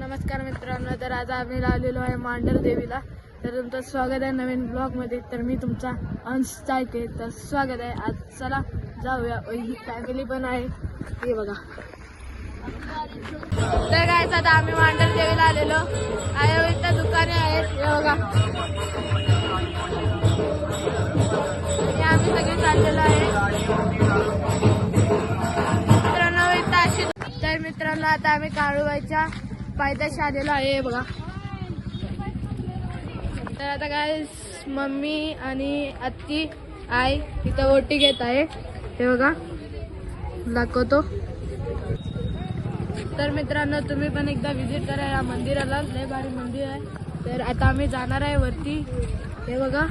नमस्कार मित्रांनो, तर आज आम्ही आलेलो आहे मांढर देवीला. तर तुमचं स्वागत आहे नवीन ब्लॉग मध्ये. तर मी तुमचा अंश चायके, तर स्वागत आहे. आज चला जाऊया. ही फॅमिली पण आहे, हे बघा. तर काय आता आम्ही मांढर देवीला आलेलो आहे. इथं दुकाने आहेत, हे बघा. आणि आम्ही सगळे चाललेलो आहे मित्रांनो. इथं अशी तर मित्रांनो आता आम्ही काळूबाईच्या पायथ्याशी आलेलो आहे, हे बघा. तर आता काय मम्मी आणि आत्ती आई इथं ओटी घेत आहे, हे बघा, दाखवतो. तर मित्रांनो तुम्ही पण एकदा विजिट करा या मंदिराला, लय भारी मंदिर आहे. तर आता आम्ही जाणार आहे वरती, हे बघा.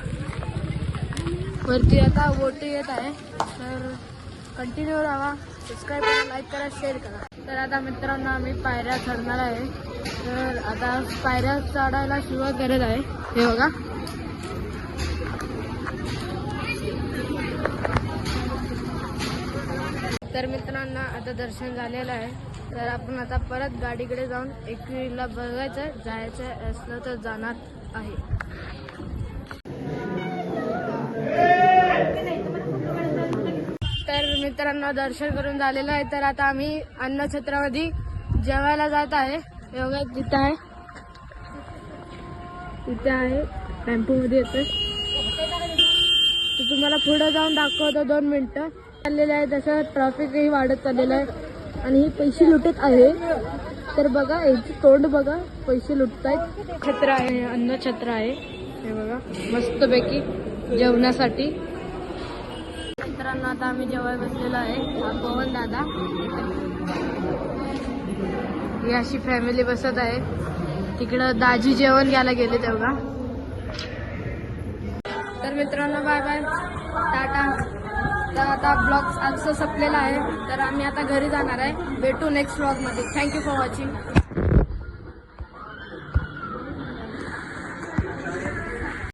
वरती आता ओटी येत आहे, तर कंटिन्यू राहा, सबस्क्राईब करा, लाईक करा, शेअर करा. तर आता मित्रांनो आम्ही पायऱ्या चढणार आहे. तर आता पायऱ्या चढायला सुरुवात करत आहे, हे बघा. तर मित्रांनो आता दर्शन झालेलं आहे. तर आपण आता परत गाडीकडे जाऊन एकविरीला बघायचं, जायचं असलं तर जाणार आहे. तर मित्रांनो दर्शन करून झालेलं आहे. तर आता आम्ही अन्नछत्रामध्ये जेवायला जात आहे, हे बघा. तिथं आहे, तिथे आहे, टेम्पोमध्ये येतोय. तर तुम्हाला पुढे जाऊन दाखवतो, 2 मिनिटं चाललेलं आहे. तसं ट्रॅफिकही वाढत चाललेलं आहे आणि हे पैसे लुटत आहे. तर बघा याची तोंड बघा, पैसे लुटतायत. छत्र आहे, अन्न छत्र आहे, हे बघा, मस्तपैकी जेवणासाठी. मित्रांनो आता आम्ही जेवायला बसलेलो आहे. हा पवन दादा, ही अशी फॅमिली बसत आहे. तिकडं दाजी जेवण घ्यायला गेले तेव्हा. तर मित्रांनो बाय बाय, टाटा. तर आता ब्लॉग आजचं संपलेला आहे. तर आम्ही आता घरी जाणार आहे. भेटू नेक्स्ट ब्लॉग मध्ये. Thank you for watching.